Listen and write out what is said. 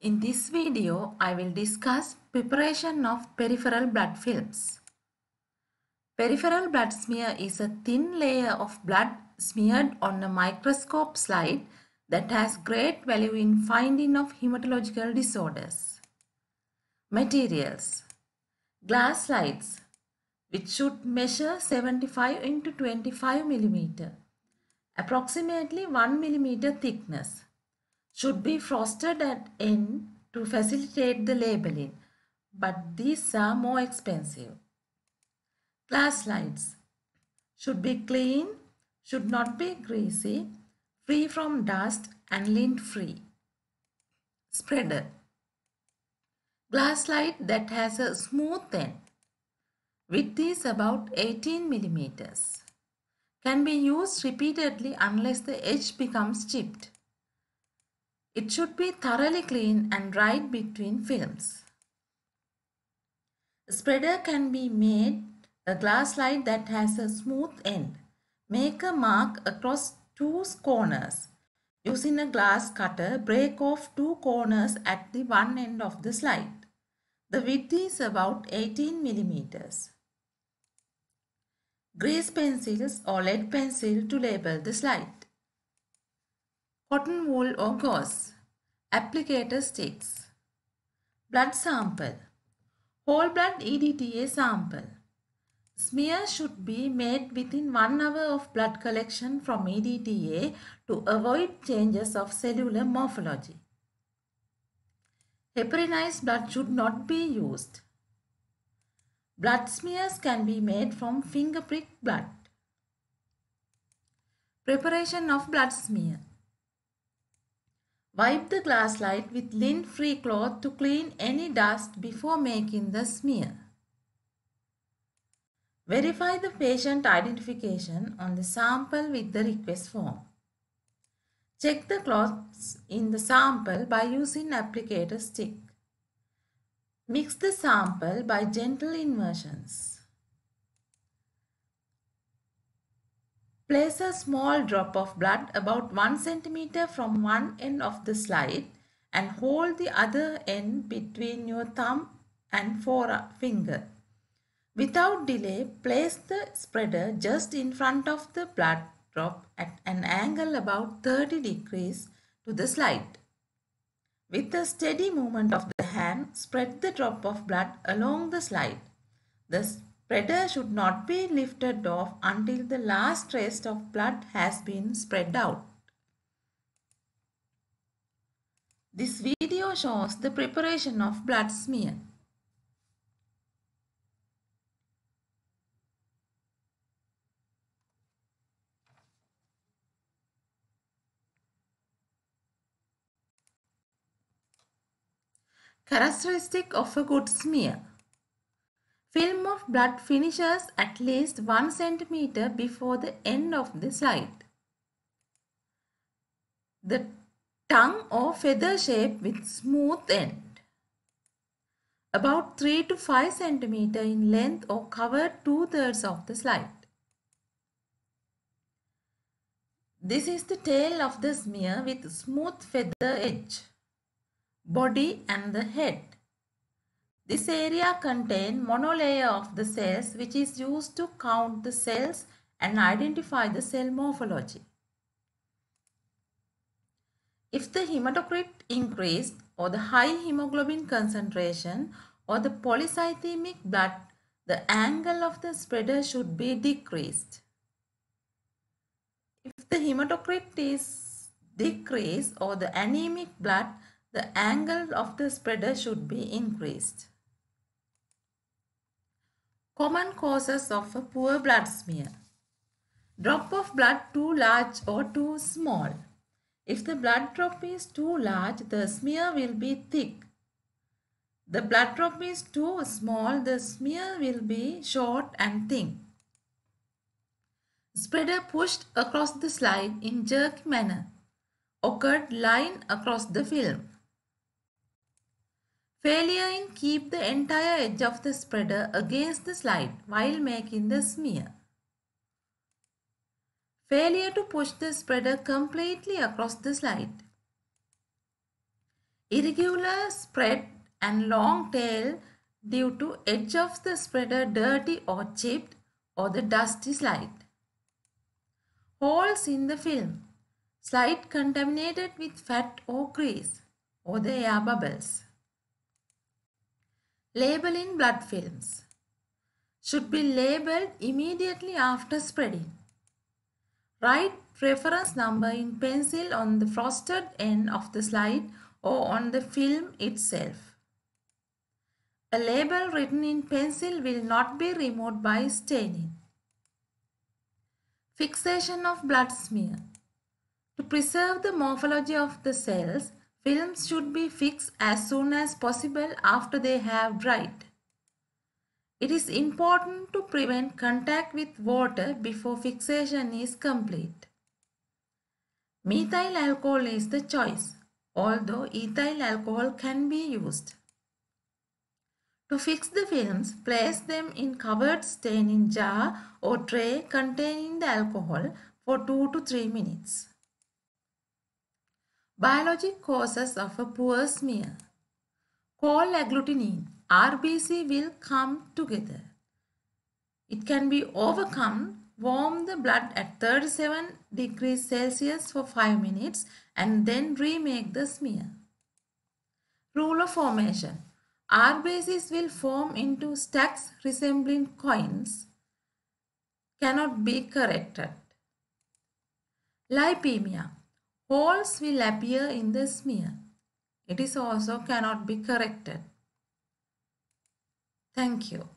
In this video, I will discuss preparation of peripheral blood films. Peripheral blood smear is a thin layer of blood smeared on a microscope slide that has great value in finding of hematological disorders. Materials: glass slides, which should measure 75 into 25 mm, approximately 1 mm thickness. Should be frosted at end to facilitate the labeling, but these are more expensive. Glass slides should be clean, should not be greasy, free from dust and lint free. Spreader: glass slide that has a smooth end. Width is about 18 millimeters. Can be used repeatedly unless the edge becomes chipped. It should be thoroughly clean and dried between films. A spreader can be made a glass slide that has a smooth end. Make a mark across two corners. Using a glass cutter, break off two corners at the one end of the slide. The width is about 18 millimeters. Grease pencils or lead pencil to label the slide. Cotton wool or gauze. Applicator sticks. Blood sample. Whole blood EDTA sample. Smear should be made within 1 hour of blood collection from EDTA to avoid changes of cellular morphology. Heparinized blood should not be used. Blood smears can be made from finger prick blood. Preparation of blood smear. Wipe the glass slide with lint-free cloth to clean any dust before making the smear. Verify the patient identification on the sample with the request form. Check the cloths in the sample by using applicator stick. Mix the sample by gentle inversions. Place a small drop of blood about 1 cm from one end of the slide and hold the other end between your thumb and forefinger. Without delay, place the spreader just in front of the blood drop at an angle about 30 degrees to the slide. With a steady movement of the hand, spread the drop of blood along the slide. The spreader should not be lifted off until the last trace of blood has been spread out. This video shows the preparation of blood smear. Characteristic of a good smear. Film of blood finishes at least 1 cm before the end of the slide. The tongue or feather shape with smooth end. About 3 to 5 cm in length or cover 2/3 of the slide. This is the tail of the smear with smooth feather edge. Body and the head. This area contains monolayer of the cells which is used to count the cells and identify the cell morphology. If the hematocrit increased or the high hemoglobin concentration or the polycythemic blood, the angle of the spreader should be decreased. If the hematocrit is decreased or the anemic blood, the angle of the spreader should be increased. Common causes of a poor blood smear. Drop of blood too large or too small. If the blood drop is too large, the smear will be thick. The blood drop is too small, the smear will be short and thin. Spreader pushed across the slide in jerky manner. Occurred line across the film. Failure in keep the entire edge of the spreader against the slide while making the smear. Failure to push the spreader completely across the slide. Irregular spread and long tail due to edge of the spreader dirty or chipped or the dusty slide. Holes in the film. Slide contaminated with fat or grease or the air bubbles. Labeling blood films. Should be labeled immediately after spreading. Write reference number in pencil on the frosted end of the slide or on the film itself. A label written in pencil will not be removed by staining. Fixation of blood smear. To preserve the morphology of the cells, films should be fixed as soon as possible after they have dried. It is important to prevent contact with water before fixation is complete. Methyl alcohol is the choice, although ethyl alcohol can be used. To fix the films, place them in covered staining jar or tray containing the alcohol for 2 to 3 minutes. Biologic causes of a poor smear. Cold agglutinin, RBC will come together. It can be overcome. Warm the blood at 37 degrees Celsius for 5 minutes and then remake the smear. Rule of formation. RBCs will form into stacks resembling coins. Cannot be corrected. Lipemia. Holes will appear in the smear. It is also cannot be corrected. Thank you.